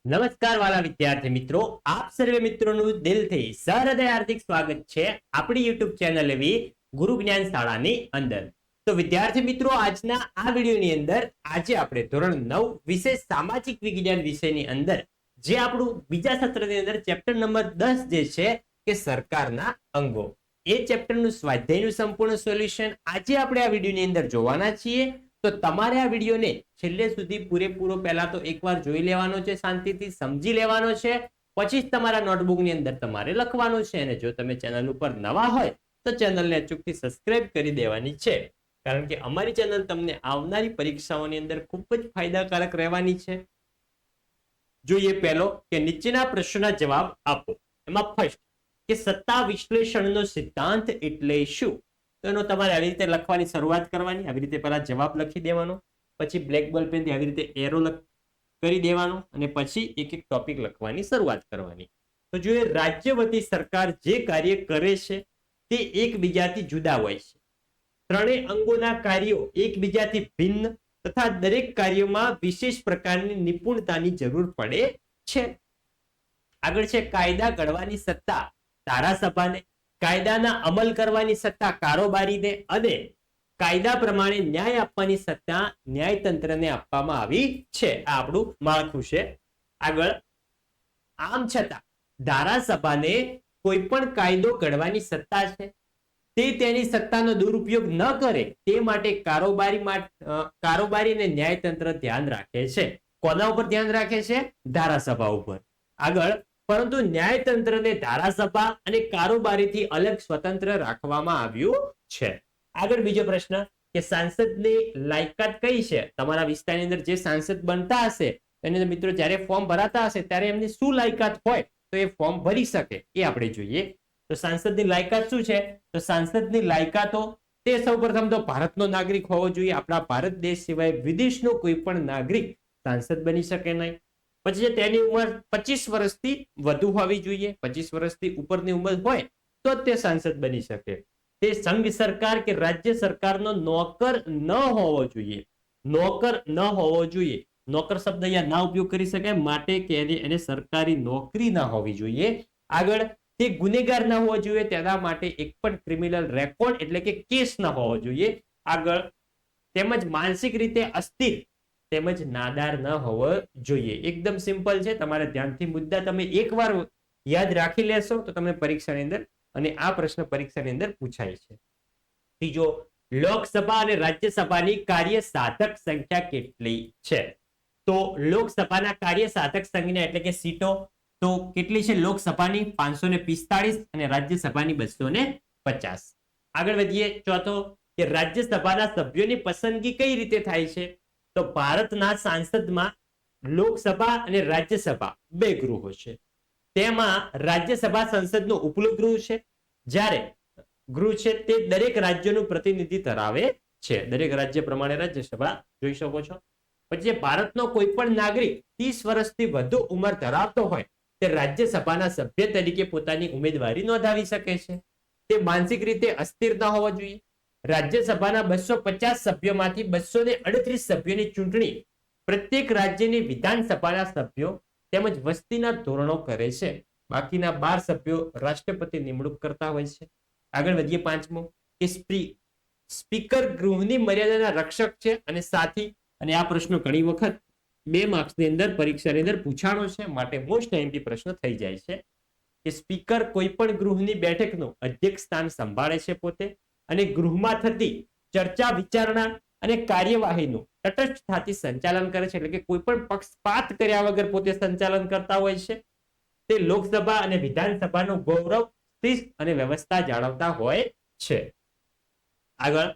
નમસ્કાર વાલા વિદ્યાર્થી મિત્રો, આપ સર્વે મિત્રોનું દિલથી સહૃદય હાર્દિક સ્વાગત છે આપણી YouTube ચેનલ એવી ગુરુ જ્ઞાન શાળાની અંદર. તો વિદ્યાર્થી મિત્રો, આજના આ વિડીયોની અંદર આજે આપણે ધોરણ 9 વિશેષ સામાજિક વિજ્ઞાન વિષયની અંદર જે આપણું બીજા સત્રની અંદર ચેપ્ટર નંબર 10 જે છે કે સરકારના અંગો, એ ચેપ્ટરનું સ્વાધ્યાયનું સંપૂર્ણ સોલ્યુશન આજે આપણે આ વિડીયોની અંદર જોવાના છીએ. તો તમારે આ વિડીયોને છેલ્લે સુધી પૂરેપૂરો પહેલા તો એકવાર જોઈ લેવાનો છે, શાંતિથી સમજી લેવાનો છે, પછી જ તમારા નોટબુકની અંદર તમારે લખવાનું છે. અને જો તમે ચેનલ ઉપર નવા હોય તો ચેનલને અચૂકથી સબસ્ક્રાઇબ કરી દેવાની છે, કારણ કે અમારી ચેનલ તમને આવનારી પરીક્ષાઓની અંદર ખૂબ જ ફાયદાકારક રહેવાની છે. જોઈએ પહેલો કે નીચેના પ્રશ્નોના જવાબ આપો. એમાં ફર્સ્ટ કે સત્તા વિશ્લેષણનો સિદ્ધાંત એટલે શું? તો એનો તમારે આવી રીતે લખવાની શરૂઆત કરવાની. આવી રીતે પહેલા જવાબ લખી દેવાનો, પછી બ્લેક બોલ પેનથી આવી રીતે એરો કરી દેવાનો અને પછી એક એક ટોપિક લખવાની શરૂઆત કરવાની. તો જોઈએ, રાજ્ય વતી સરકાર જે કાર્ય કરે છે તે એકબીજાથી જુદા હોય છે. ત્રણેય અંગોના કાર્યો એકબીજાથી ભિન્ન તથા દરેક કાર્યોમાં વિશેષ પ્રકારની નિપુણતાની જરૂર પડે છે. આગળ છે કાયદા ઘડવાની સત્તા ધારાસભાને, કાયદાના અમલ કરવાની સત્તા કારોબારીને અને કાયદા પ્રમાણે ન્યાય આપવાની સત્તા ન્યાયતંત્રને આપવામાં આવી છે. આ આપણું માળખું છે. આગળ, આમ છતાં ધારાસભાને કોઈ પણ કાયદો ઘડવાની સત્તા છે, તે તેની સત્તાનો દુરુપયોગ ન કરે તે માટે કારોબારી અને ન્યાયતંત્ર ધ્યાન રાખે છે. કોના ઉપર ધ્યાન રાખે છે? ધારાસભા ઉપર. આગળ, પરંતુ ન્યાયતંત્રને ધારાસભા અને કારોબારીથી અલગ સ્વતંત્ર રાખવામાં આવ્યું છે. આગળ બીજો પ્રશ્ન કે સાંસદની લાયકાત કઈ છે? તમારા વિસ્તારની અંદર જે સાંસદ બનતા હશે એની અંદર મિત્રો જ્યારે ફોર્મ ભરાતા હશે ત્યારે એમની શું લાયકાત હોય તો એ ફોર્મ ભરી શકે એ આપણે જોઈએ. તો સાંસદની લાયકાત શું છે? તો સાંસદની લાયકાતો તે સૌપ્રથમ તો ભારતનો નાગરિક હોવો જોઈએ. આપણા ભારત દેશ સિવાય વિદેશનો કોઈ પણ નાગરિક સાંસદ બની શકે નહીં. પછી તેની ઉંમર 25 વર્ષથી વધુ હોવી જોઈએ. 25 વર્ષથી ઉપરની ઉંમર હોય તો તે સાંસદ બની શકે. તે સંઘ સરકાર કે રાજ્ય સરકારનો નોકર ન હોવો જોઈએ. નોકર ન હોવો જોઈએ. નોકર શબ્દ અહીંયા ના ઉપયોગ કરી શકાય, માટે કે એને સરકારી નોકરી ના હોવી જોઈએ. આગળ, તે ગુનેગાર ના હોવો જોઈએ, તેના માટે એક પણ ક્રિમિનલ રેકોર્ડ એટલે કે કેસ ના હોવો જોઈએ. આગળ, તેમજ માનસિક રીતે અસ્થિર તેમજ નાદાર ન હોવો જોઈએ. એકદમ સિમ્પલ છે. તમારે ધ્યાનથી મુદ્દા તમે એકવાર યાદ રાખી લેશો તો તમને પરીક્ષાની અંદર, અને આ પ્રશ્ન પરીક્ષાની અંદર પૂછાય છે. ત્રીજો, લોકસભા અને રાજ્યસભાની કાર્ય સાધક સંખ્યા કેટલી છે? તો લોકસભાના કાર્ય સાધક સંખ્યા એટલે કે સીટો તો કેટલી છે? લોકસભાની 545 અને રાજ્યસભાની 250. આગળ વધીએ. ચોથો કે રાજ્યસભાના સભ્યોની પસંદગી કઈ રીતે થાય છે? તો ભારતના સાંસદમાં લોકસભા અને રાજ્યસભા બે ગૃહો છે. તેમાં રાજ્યસભા સંસદનો ઉપલું ગૃહ છે, જ્યારે ગૃહ છે તે દરેક રાજ્યનું પ્રતિનિધિ ધરાવે છે. દરેક રાજ્ય પ્રમાણે રાજ્યસભા જોઈ શકો છો. પછી ભારતનો કોઈ પણ નાગરિક 30 વર્ષથી વધુ ઉંમર ધરાવતો હોય તે રાજ્યસભાના સભ્ય તરીકે પોતાની ઉમેદવારી નોંધાવી શકે છે. તે માનસિક રીતે અસ્થિર ન હોવો જોઈએ. રાજ્યસભાના 250 સભ્યોમાંથી 238 સભ્યોની ચૂંટણી પ્રત્યેક રાજ્યની વિધાનસભાના સભ્યો તેમજ વસ્તીના ધોરણો કરે છે. બાકીના 12 સભ્યો રાષ્ટ્રપતિ નિમણૂક કરતા હોય છે. આગળ વધીએ. પાંચમો કે સ્પીકર ગૃહની મર્યાદાના રક્ષક છે અને સાથી. અને આ પ્રશ્નો ઘણી વખત 2 માર્ક્સની અંદર પરીક્ષાની અંદર પૂછાણો છે, માટે મોસ્ટ આઈએમપી પ્રશ્ન થઈ જાય છે કે સ્પીકર કોઈ પણ ગૃહની બેઠકનું અધ્યક્ષ સ્થાન સંભાળે છે પોતે, અને ગૃહમાં થતી ચર્ચા વિચારણા અને કાર્યવાહીનું તટસ્થતાથી સંચાલન કરે છે. એટલે કે કોઈ પણ પક્ષપાત કર્યા વગર પોતે સંચાલન કરતા હોય છે. તે લોકસભા અને વિધાનસભાનું ગૌરવ, શિસ્ત અને વ્યવસ્થા જાળવતા હોય છે. આગળ,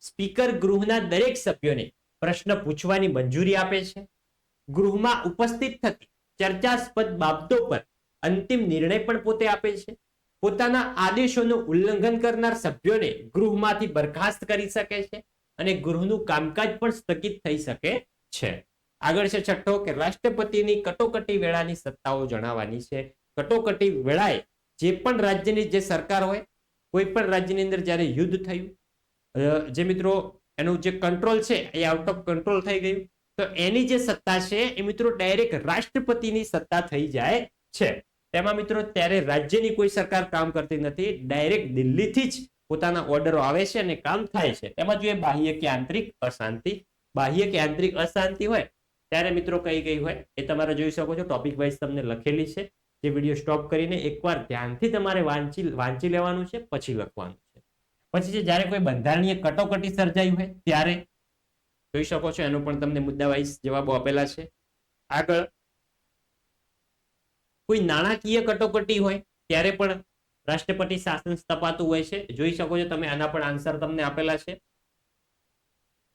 સ્પીકર ગૃહના દરેક સભ્યોને પ્રશ્ન પૂછવાની મંજૂરી આપે છે. ગૃહમાં ઉપસ્થિત થતી ચર્ચાસ્પદ બાબતો પર અંતિમ નિર્ણય પણ પોતે આપે છે. પોતાના આદેશોનું ઉલ્લંઘન કરનાર સભ્યોને ગૃહમાંથી બરખાસ્ત કરી શકે છે અને ગૃહનું કામકાજ પણ સ્થગિત થઈ શકે છે. આગળ છે છઠ્ઠો કે રાષ્ટ્રપતિની કટોકટી વેળાની સત્તાઓ જણાવવાની છે. કટોકટી વેળાએ જે પણ રાજ્યની જે સરકાર હોય, કોઈ પણ રાજ્યની અંદર જ્યારે યુદ્ધ થયું, જે મિત્રો એનું જે કંટ્રોલ છે એ આઉટ ઓફ કંટ્રોલ થઈ ગયું, તો એની જે સત્તા છે એ મિત્રો ડાયરેક્ટ રાષ્ટ્રપતિની સત્તા થઈ જાય છે. તેમાં મિત્રો ત્યારે રાજ્યની કોઈ સરકાર કામ કરતી નથી, ડાયરેક્ટ દિલ્હીથી જ પોતાના ઓર્ડરો આવે છે અને કામ થાય છે. તેમાં જોઈએ બાહ્ય કે આંતરિક અશાંતિ. બાહ્ય કે આંતરિક અશાંતિ હોય ત્યારે મિત્રો કઈ કઈ હોય એ તમારે જોઈ શકો છો. ટોપિક વાઇઝ તમને લખેલી છે, જે વિડીયો સ્ટોપ કરીને એકવાર ધ્યાનથી તમારે વાંચી લેવાનું છે, પછી લખવાનું છે. પછી છે જ્યારે કોઈ બંધારણીય કટોકટી સર્જાઈ હોય ત્યારે જોઈ શકો છો, એનો પણ તમને મુદ્દા વાઇઝ જવાબો આપેલા છે. આગળ કોઈ નાણાકીય કટોકટી હોય ત્યારે પણ રાષ્ટ્રપતિ શાસન સ્થપાતું હોય છે. જોઈ શકો છો તમે, આના પણ આન્સર તમને આપેલા છે.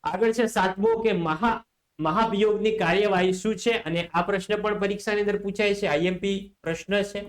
આગળ છે સાતમો કે મહાભિયોગની કાર્યવાહી શું છે, અને આ પ્રશ્ન પણ પરીક્ષાની અંદર પૂછાય છે, આઈએમપી પ્રશ્ન છે.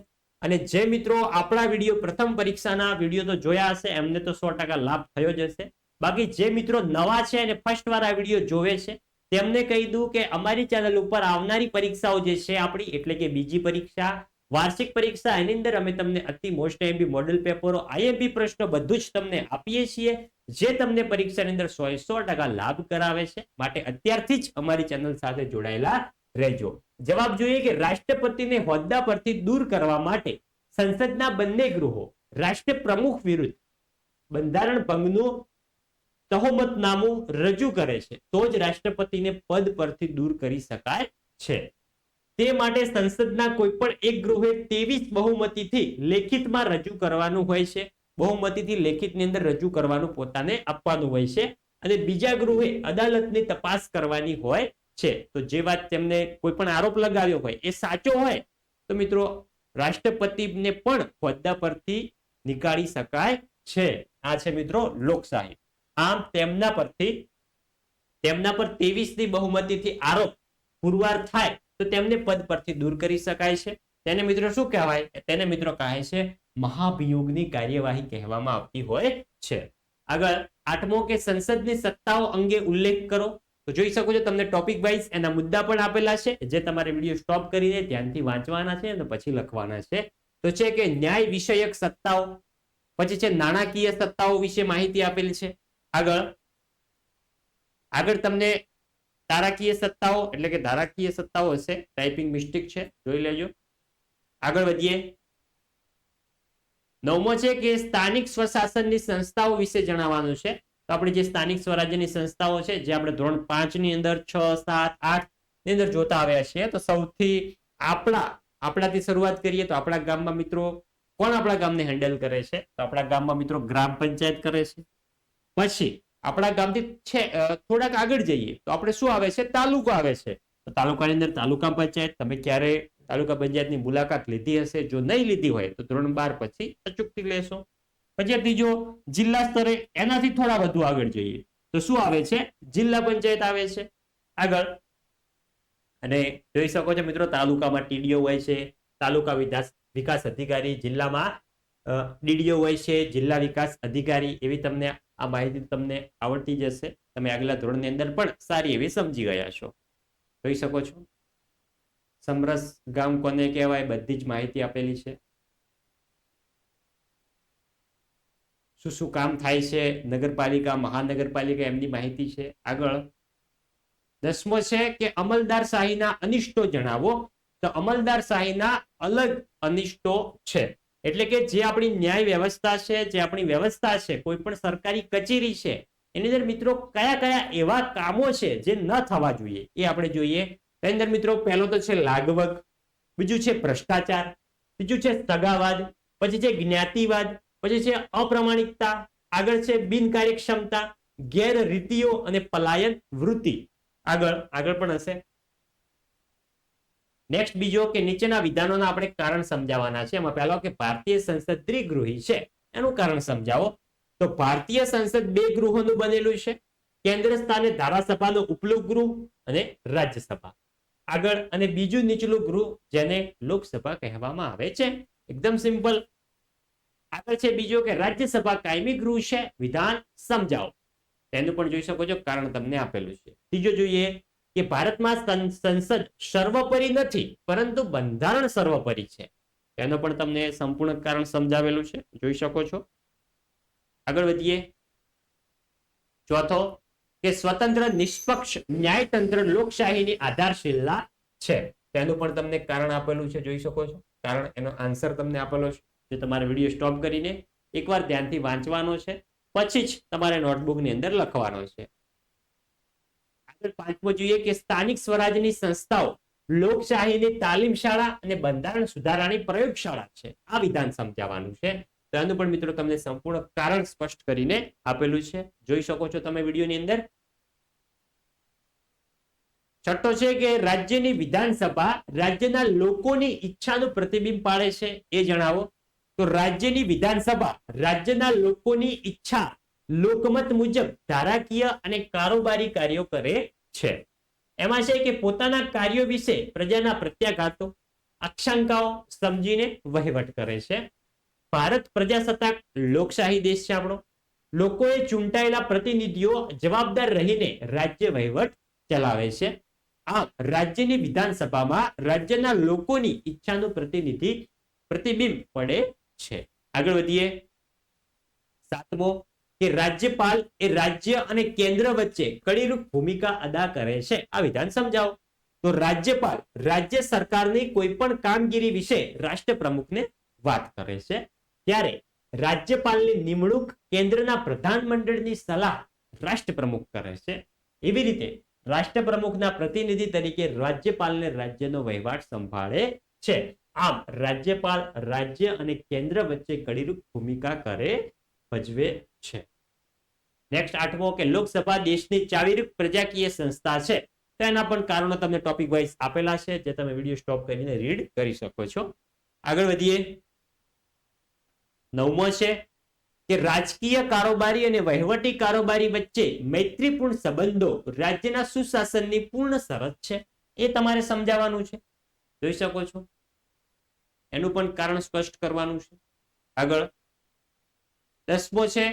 અને જે મિત્રો આપણા વિડીયો પ્રથમ પરીક્ષાના વિડીયો તો જોયા હશે એમને તો 100% લાભ થયો જ હશે. બાકી જે મિત્રો નવા છે અને ફર્સ્ટ વાર આ વિડીયો જોવે છે તેમને કહી દઉં કે અમારી ચેનલ ઉપર આવનારી પરીક્ષાઓ જે છે આપણી, એટલે કે બીજી પરીક્ષા, વાર્ષિક પરીક્ષા, એની અંદર અમે તમને અતિ મોસ્ટ એમપી મોડેલ પેપરો, આઈએમપી પ્રશ્નો બધું જ તમને આપીએ છીએ, જે તમને પરીક્ષાની અંદર 100% લાભ કરાવે છે. માટે અત્યારથી જ અમારી ચેનલ સાથે જોડાયેલા રહેજો. જવાબ જોઈએ કે રાષ્ટ્રપતિને હોદ્દા પરથી દૂર કરવા માટે સંસદના બંને ગૃહો રાષ્ટ્ર પ્રમુખ વિરુદ્ધ બંધારણ ભંગનું તહોમતનામું રજૂ કરે છે તો જ રાષ્ટ્રપતિને પદ પરથી દૂર કરી શકાય છે. તે માટે સંસદના કોઈ પણ એક ગૃહે 23 બહુમતીથી લેખિતમાં રજૂ કરવાનું હોય છે. બહુમતીથી લેખિતની અંદર રજૂ કરવાનું પોતાને આપવાનું હોય છે, અને બીજા ગૃહે અદાલતની તપાસ કરવાની હોય છે. તો જે વાત તેમને કોઈ પણ આરોપ લગાવ્યો હોય એ સાચો હોય તો મિત્રો રાષ્ટ્રપતિને પણ હોદ્દા પરથી નીકાળી શકાય છે. આ છે મિત્રો લોકશાહી. આમ તેમના પર 23ની બહુમતીથી આરોપ પુરવાર થાય તો તેમને પદ પરથી દૂર કરી શકાય છે. તેને મિત્રો શું કહેવાય? તેને મિત્રો કહે છે મહાભિયોગની કાર્યવાહી કહેવામાં આવતી હોય છે. આગળ આઠમો કે સંસદની સત્તાઓ અંગે ઉલ્લેખ કરો. તો જોઈ શકો છો તમને ટોપિક વાઇઝ એના મુદ્દા પણ આપેલા છે, જે તમારે વિડીયો સ્ટોપ કરીને ધ્યાનથી વાંચવાના છે અને પછી લખવાના છે. તો છે કે ન્યાય વિષયક સત્તાઓ, પછી છે નાણાકીય સત્તાઓ વિશે માહિતી આપેલી છે. આગળ તમને તારાકીય સત્તાઓ એટલે કે ધારાકીય સત્તાઓ હશે, ટાઈપિંગ મિસ્ટેક છે, જોઈ લેજો. આગળ વધીએ. નવમો છે કે સ્થાનિક સ્વશાસનની સંસ્થાઓ વિશે જણાવવાનું છે. તો આપણે જે સ્થાનિક સ્વરાજ્યની સંસ્થાઓ છે, જે આપણે ધોરણ 5 ની અંદર 6, 7, 8 ની અંદર જોતા આવ્યા છીએ, તો સૌથી આપણાથી શરૂઆત કરીએ તો આપણા ગામમાં મિત્રો કોણ આપણા ગામને હેન્ડલ કરે છે? તો આપણા ગામમાં મિત્રો ગ્રામ પંચાયત કરે છે. પછી આપણા ગામથી છે થોડાક આગળ જઈએ તો આપણે શું આવે છે? તાલુકો આવે છે. તો તાલુકાની અંદર તાલુકા પંચાયત. તમે ક્યારે તાલુકા પંચાયતની મુલાકાત લીધી હશે? જો નહીં લીધી હોય તો ધોરણ 12 પછી અચૂકથી લેશો. પછી ત્રીજો જિલ્લા સ્તરે, એનાથી થોડા વધુ આગળ જઈએ તો શું આવે છે? જિલ્લા પંચાયત આવે છે. આગળ અને જોઈ શકો છો મિત્રો તાલુકામાં ટીડીઓ હોય છે, તાલુકા વિકાસ અધિકારી, જિલ્લામાં ડીડીઓ હોય છે, જિલ્લા વિકાસ અધિકારી. એવી તમને આ માહિતી તમને આવડતી જશે. તમે આગલા ધોરણની અંદર પણ સારી એવી સમજી ગયા છો. જોઈ શકો છો સમરસ ગામ કોને કહેવાય, બધી જ માહિતી આપેલી છે. શું શું કામ થાય છે, નગરપાલિકા, મહાનગરપાલિકા, એમની માહિતી છે. આગળ 10મો છે કે અમલદારશાહીના અનિષ્ટો જણાવો. તો અમલદારશાહીના અલગ અનિષ્ટો છે, એટલે કે જે આપણી ન્યાય વ્યવસ્થા છે, જે આપણી વ્યવસ્થા છે, કોઈ પણ સરકારી કચેરી છે, એની અંદર મિત્રો કયા કયા એવા કામો છે જે ન થવા જોઈએ એ આપણે જોઈએ. એની અંદર મિત્રો પહેલો તો છે લાગવગ, બીજું છે ભ્રષ્ટાચાર, બીજું છે સગાવાદ, પછી છે જ્ઞાતિવાદ, પછી છે અપ્રામાણિકતા, આગળ છે બિનકાર્યક્ષમતા, ગેરરીતિઓ અને પલાયન વૃત્તિ. આગળ પણ હશે. નેક્સ્ટ બીજો કે નીચેના વિધાનોના આપણે કારણ સમજાવવાના છે. એમાં પહેલો કે ભારતીય સંસદ દ્વિગૃહી છે, એનું કારણ સમજાવો. તો ભારતીય સંસદ 2 ગૃહોનું બનેલું છે. કેન્દ્ર સ્થાને ધારાસભાનું ઉપલું ગૃહ અને રાજ્યસભા. આગળ અને બીજું નીચલું ગૃહ જેને લોકસભા કહેવામાં આવે છે. એકદમ સિમ્પલ. આગળ છે બીજો કે રાજ્યસભા કાયમી ગૃહ છે, વિધાન સમજાવો. તેનું પણ જોઈ શકો છો, કારણ તમને આપેલું છે. ત્રીજો જોઈએ કે ભારતમાં સંસદ સર્વોપરી નથી પરંતુ બંધારણ સર્વોપરી છે. તેનો પણ તમને સંપૂર્ણ કારણ સમજાવેલું છે, જોઈ શકો છો. આગળ વધીએ. ચોથો કે સ્વતંત્ર નિષ્પક્ષ ન્યાયતંત્ર લોકશાહીની આધારશિલા છે. તેનું પણ તમને કારણ આપેલું છે, જોઈ શકો છો. કારણ એનો આન્સર તમને આપેલો છે, જે તમારે વિડીયો સ્ટોપ કરીને એકવાર ધ્યાનથી વાંચવાનો છે, પછી જ તમારે નોટબુકની અંદર લખવાનો છે. આગળ પાંચમો જોઈએ કે સ્થાનિક સ્વરાજની સંસ્થાઓ લોકશાહીની તાલીમ શાળા અને બંધારણ સુધારાની પ્રયોગશાળા છે. આ વિધાન સમજાવવાનું છે. તો આનું પણ મિત્રો તમને સંપૂર્ણ કારણ સ્પષ્ટ કરીને આપેલું છે, જોઈ શકો છો તમે વિડીયોની અંદર. છઠ્ઠો છે કે રાજ્યની વિધાનસભા રાજ્યના લોકોની ઈચ્છાનું પ્રતિબિંબ પાડે છે, એ જણાવો. તો રાજ્યની વિધાનસભા રાજ્યના લોકોની ઈચ્છા લોકમત મુજબ ધારાકીય અને કારોબારી કાર્યો કરે છે. એમાં છે કે પોતાના કાર્યો વિશે પ્રજાના પ્રત્યાઘાતો, આશંકાઓ સમજીને વહીવટ કરે છે. ભારત પ્રજાસત્તાક લોકશાહી દેશ છે આપણો. લોકોએ ચૂંટાયેલા પ્રતિનિધિઓ જવાબદાર રહીને રાજ્ય વહીવટ ચલાવે છે. આમ રાજ્યની વિધાનસભામાં રાજ્યના લોકોની ઈચ્છાનું પ્રતિબિંબ પડે છે. આગળ વધીએ. સાતમો કે રાજ્યપાલ એ રાજ્ય અને કેન્દ્ર વચ્ચે કડીરૂપ ભૂમિકા અદા કરે છે. આ વિધાન સમજાવો. તો રાજ્યપાલ રાજ્ય સરકારની કોઈ પણ કામગીરી વિશે રાષ્ટ્રપ્રમુખને વાત કરે છે, ત્યારે રાજ્યપાલની નિમણૂક કેન્દ્રના પ્રધાનમંડળની સલાહ રાષ્ટ્રપ્રમુખ કરે છે. એવી રીતે રાષ્ટ્રપ્રમુખના પ્રતિનિધિ તરીકે રાજ્યપાલને રાજ્યનો વહીવટ સંભાળે છે. આમ રાજ્યપાલ રાજ્ય અને કેન્દ્ર વચ્ચે કડીરૂપ ભૂમિકા ભજવે છે. નેક્સ્ટ આઠમો કે લોકસભા દેશની ચાવીરૂપ પ્રજાકીય સંસ્થા છે. તો એના પણ કારણો તમને ટોપિક વાઇઝ આપેલા છે, જે તમે વિડીયો સ્ટોપ કરીને રીડ કરી શકો છો. આગળ વધીએ. નવમો છે કે રાજકીય કારોબારી અને વહીવટી કારોબારી વચ્ચે મૈત્રીપૂર્ણ સંબંધો રાજ્યના સુશાસનની પૂર્ણ શરત છે. એ તમારે સમજાવવાનું છે, જોઈ શકો છો. એનું પણ કારણ સ્પષ્ટ કરવાનું છે. આગળ 10મો છે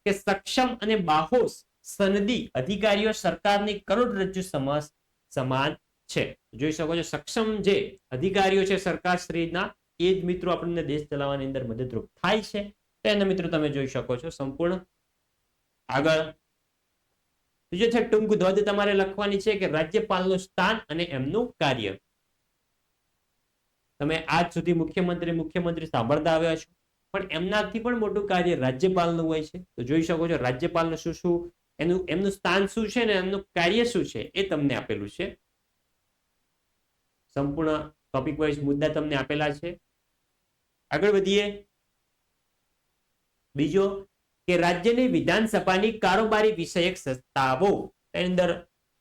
કે સક્ષમ અને બાહોશ સનદી અધિકારીઓ સરકારની કરોડરજ્જુ સમાન છે. જોઈ શકો છો સક્ષમ જે અધિકારીઓ છે સરકારશ્રીના, એ જ મિત્રો આપણને દેશ ચલાવવાની અંદર મદદરૂપ થાય છે. તેને મિત્રો તમે જોઈ શકો છો સંપૂર્ણ. આગળ બીજો છે ટૂંક ધ્વજ તમારે લખવાની છે કે રાજ્યપાલનું સ્થાન અને એમનું કાર્ય. તમે આજ સુધી મુખ્યમંત્રી સાંભળતા આવ્યા છો, પણ એમનાથી પણ મોટું કાર્ય રાજ્યપાલનું હોય છે. તો જોઈ શકો છો રાજ્યપાલનું શું એમનું સ્થાન શું છે ને એમનું કાર્ય શું છે, એ તમને આપેલું છે. સંપૂર્ણ ટોપિક વાઇઝ મુદ્દા તમને આપેલા છે. આગળ વધીએ. બીજો કે રાજ્યની વિધાનસભાની કારોબારી વિષયક સત્તાઓ. એની અંદર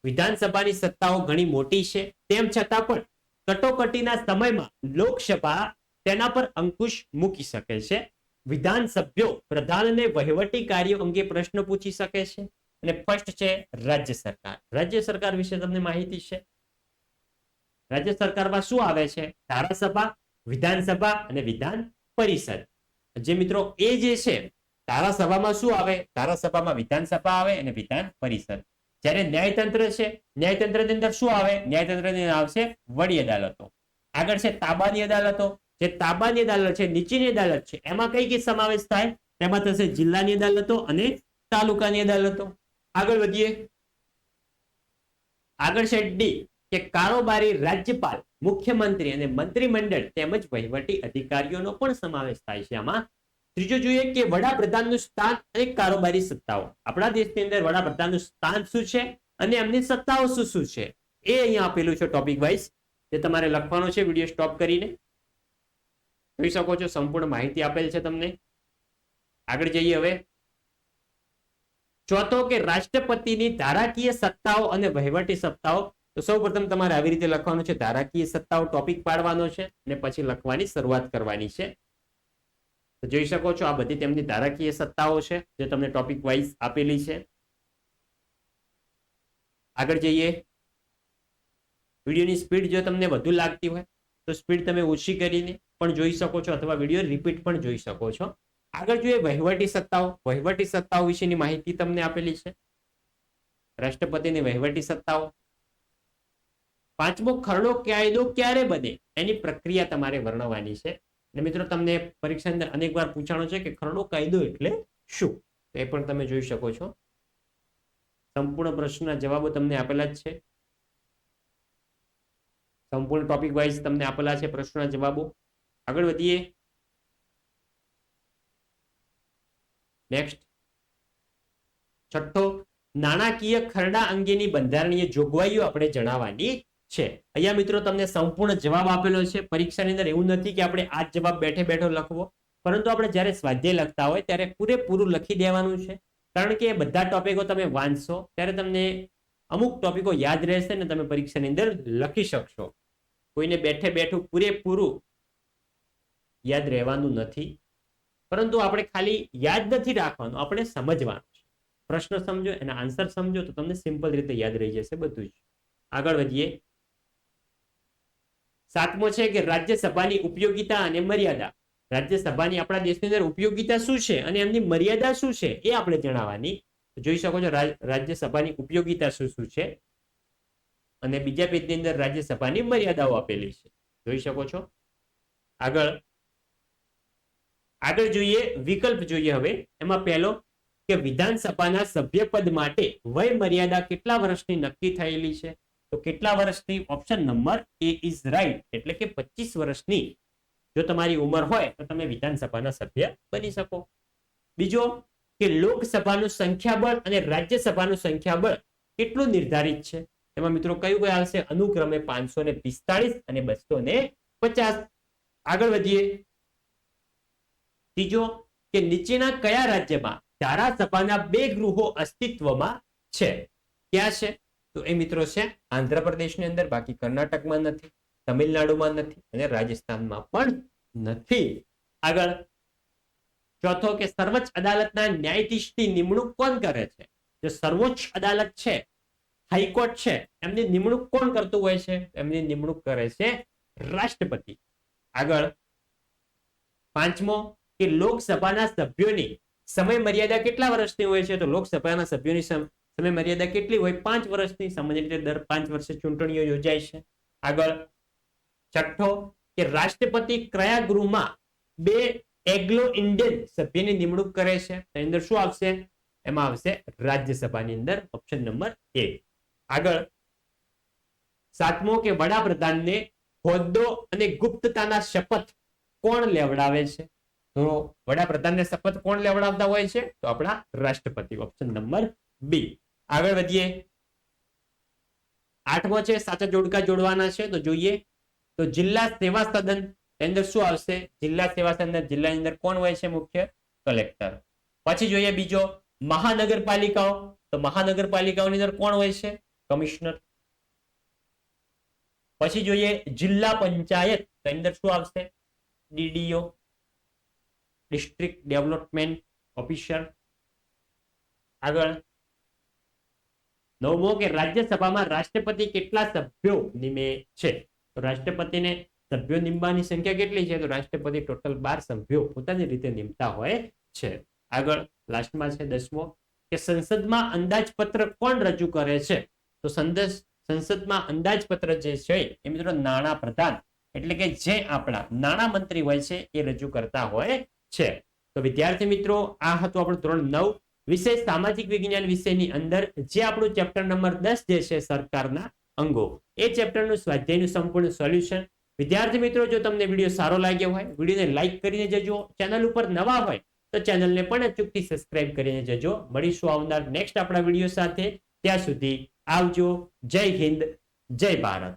વિધાનસભાની સત્તાઓ ઘણી મોટી છે, તેમ છતાં પણ કટોકટીના સમયમાં લોકસભા તેના પર અંકુશ મૂકી શકે છે. વિધાનસભ્યો પ્રધાનને વહીવટી કાર્યો અંગે પ્રશ્ન પૂછી શકે છે. અને ફર્સ્ટ છે રાજ્ય સરકાર. રાજ્ય સરકાર વિશે તમને માહિતી છે. રાજ્ય સરકારમાં શું આવે છે? ધારાસભા, વિધાનસભા અને વિધાન પરિષદ. જે મિત્રો એ જે છે ધારાસભામાં શું આવે? ધારાસભામાં વિધાનસભા આવે અને વિધાન પરિષદ. જ્યારે ન્યાયતંત્ર છે, ન્યાયતંત્રની અંદર શું આવે? ન્યાયતંત્રની અંદર આવશે વડી અદાલતો. આગળ છે તાબાની અદાલતો. જે તાબાની અદાલત છે, નીચેની અદાલત છે, એમાં કઈ કઈ સમાવેશ થાય? તેમાં થશે જિલ્લાની અદાલતો અને તાલુકાની અદાલતો. આગળ વધીએ. આગળ છે ડી કે કારોબારી રાજ્યપાલ, મુખ્યમંત્રી અને મંત્રીમંડળ તેમજ વહીવટી અધિકારીઓનો પણ સમાવેશ થાય છે આમાં. ત્રીજો જોઈએ કે વડાપ્રધાનનું સ્થાન અને કારોબારી સત્તાઓ. આપણા દેશની અંદર વડાપ્રધાનનું સ્થાન શું છે અને એમની સત્તાઓ શું છે, એ અહીંયા આપેલું છે ટોપિક વાઇઝ, જે તમારે લખવાનો છે વિડીયો સ્ટોપ કરીને. જોઈ શકો છો સંપૂર્ણ માહિતી આપેલ છે તમને. આગળ જઈએ હવે. ચોથો કે રાષ્ટ્રપતિની ધારાકીય સત્તાઓ અને વહીવટી સત્તાઓ. તો સૌપ્રથમ તમારે આવી રીતે લખવાનું છે, ધારાકીય સત્તાઓ ટોપિક પાડવાનો છે અને પછી લખવાની શરૂઆત કરવાની છે. તો જોઈ શકો છો આ બધી તેમની ધારાકીય સત્તાઓ છે, જે તમને ટોપિક વાઇઝ આપેલી છે. આગળ જઈએ. વિડીયોની સ્પીડ જો તમને વધુ લાગતી હોય તો સ્પીડ તમે ઓછી કરીને પણ જોઈ શકો છો, અથવા વિડીયો રિપીટ પણ જોઈ શકો છો. આગળ જોઈએ વહીવટી સત્તાઓ. વહીવટી સત્તાઓ વિશેની માહિતી તમને આપેલી છે. રાષ્ટ્રપતિની વહીવટી સત્તાઓ. પાંચમો ખરડો કાયદો ક્યારે બને એની પ્રક્રિયા તમારે વર્ણવવાની છે. અને મિત્રો તમને પરીક્ષા અંદર અનેકવાર પૂછાણો છે કે ખરડો કાયદો એટલે શું, એ પણ તમે જોઈ શકો છો. સંપૂર્ણ પ્રશ્નના જવાબો તમને આપેલા જ છે. સંપૂર્ણ ટોપિક વાઇઝ તમને આપેલા છે પ્રશ્નના જવાબો. આગળ વધીએ. નેક્સ્ટ છઠ્ઠો, નાણાકીય ખરડા અંગેની બંધારણીય જોગવાઈઓ આપણે જણાવવાની છે. અહીંયા મિત્રો તમને સંપૂર્ણ જવાબ આપેલો છે. પરીક્ષાની અંદર એવું નથી કે આપણે આ જવાબ બેઠે બેઠો લખવો, પરંતુ આપણે જ્યારે સ્વાધ્યાય લખતા હોય ત્યારે પૂરેપૂરું લખી દેવાનું છે. કારણ કે બધા ટોપિકો તમે વાંચશો ત્યારે તમને અમુક ટોપિકો યાદ રહેશે ને તમે પરીક્ષાની અંદર લખી શકશો. કોઈને બેઠે બેઠું પૂરેપૂરું યાદ રહેવાનું નથી, પરંતુ આપણે ખાલી યાદ નથી રાખવાનું, આપણે સમજવાનું છે. પ્રશ્ન સમજો, એના આન્સર સમજો તો તમને સિમ્પલ રીતે યાદ રહી જશે બધું જ. આગળ વધીએ. સાતમો છે કે રાજ્યસભાની ઉપયોગિતા અને મર્યાદા. રાજ્યસભાની આપણા દેશની અંદર ઉપયોગિતા શું છે અને એમની મર્યાદા શું છે એ આપણે જણાવવાની. જોઈ શકો છો રાજ્યસભાની ઉપયોગિતા શું શું છે અને બીજા પેજની અંદર રાજ્યસભાની મર્યાદાઓ આપેલી છે. જોઈ શકો છો. આગળ જોઈએ, વિકલ્પ જોઈએ હવે. એમાં પહેલો કે વિધાનસભાના સભ્યપદ માટે વય મર્યાદા કેટલા વર્ષની નક્કી થયેલી છે? તો કેટલા વર્ષની? Option number A is right, એટલે કે 25 વર્ષની જો તમારી ઉંમર હોય તો તમે વિધાનસભાના સભ્ય બની શકો. બીજો કે લોકસભાનું સંખ્યાબળ અને રાજ્યસભાનું સંખ્યાબળ કેટલું નિર્ધારિત છે? એમાં મિત્રો કયું કયું આવશે? અનુક્રમે 545 અને 250. આગળ વધીએ. ત્રીજો કે નીચેના કયા રાજ્યમાં ધારાસભાના 2 ગૃહો અસ્તિત્વમાં છે? ક્યાં છે? તો એ મિત્રો છે આંધ્રપ્રદેશની અંદર, બાકી કર્ણાટકમાં નથી, તમિલનાડુમાં નથી અને રાજસ્થાનમાં પણ નથી. આગળ ચોથો કે સર્વોચ્ચ અદાલતના ન્યાયાધીશની નિમણૂક કોણ કરે છે? જો સર્વોચ્ચ અદાલત છે, હાઈકોર્ટ છે, એમની નિમણૂક કોણ કરતું હોય છે? એમની નિમણૂક કરે છે રાષ્ટ્રપતિ. આગળ પાંચમો કે લોકસભાના સભ્યોની સમય મર્યાદા કેટલા વર્ષની હોય છે? તો લોકસભાના સભ્યોની સમય મર્યાદા કેટલી હોય? 5 વર્ષની. સામાન્ય રીતે દર 5 વર્ષે ચૂંટણીઓ યોજાય છે. આગળ છઠ્ઠો કે રાષ્ટ્રપતિ કયા ગૃહમાં 2 એંગ્લો ઇન્ડિયન સભ્યની નિમણૂક કરે છે? તેની અંદર શું આવશે? એમાં આવશે રાજ્યસભાની અંદર, ઓપ્શન નંબર એ. આગળ સાતમો કે વડાપ્રધાનને હોદ્દો અને ગુપ્તતાના શપથ કોણ લેવડાવે છે? તો વડાપ્રધાનને શપથ કોણ લેવડાવતા હોય છે? તો આપણા રાષ્ટ્રપતિ, ઓપ્શન નંબર બી. આગળ વધીએ. આઠમો છે સાચા જોડકા જોડવાના છે, તો જોઈએ. તો જિલ્લા સેવા સદન અંદર શું આવશે? જિલ્લા સેવા સદન, જિલ્લાની અંદર કોણ હોય છે? મુખ્ય કલેક્ટર. પછી જોઈએ બીજો મહાનગરપાલિકાઓ. તો મહાનગરપાલિકાઓની અંદર કોણ હોય છે? કમિશનર. પછી જોઈએ જિલ્લા પંચાયત, તો અંદર શું આવશે? DDO, district development officer. આગળ નવમો કે રાજ્યસભામાં રાષ્ટ્રપતિ કેટલા સભ્યો નિમે છે? તો રાષ્ટ્રપતિને સભ્યો નિમવાની સંખ્યા કેટલી છે? તો રાષ્ટ્રપતિ ટોટલ 12 સભ્યો પોતાની રીતે નિમતા હોય છે. આગળ લાસ્ટમાં છે 10મો કે સંસદમાં અંદાજપત્ર કોણ રજૂ કરે છે? તો સંસદમાં અંદાજપત્ર જે છે એ મિત્રો નાણાં પ્રધાન, એટલે કે જે આપણા નાણાં મંત્રી હોય છે એ રજૂ કરતા હોય છે. તો વિદ્યાર્થી મિત્રો, આ હતું આપણું ધોરણ 9 વિષય સામાજિક વિજ્ઞાન વિષયની અંદર જે આપણું ચેપ્ટર નંબર 10 જે છે સરકારના અંગો, એ ચેપ્ટરનું સ્વાધ્યાયનું સંપૂર્ણ સોલ્યુશન. વિદ્યાર્થી મિત્રો, જો તમને વિડીયો સારો લાગ્યો હોય, વિડીયોને લાઈક કરીને જજો. ચેનલ ઉપર નવા હોય તો ચેનલને પણ અચૂકથી સબસ્ક્રાઇબ કરીને જજો. મળીશું આવનાર નેક્સ્ટ આપણા વિડીયો સાથે. ત્યાં સુધી આવજો. જય હિન્દ, જય ભારત.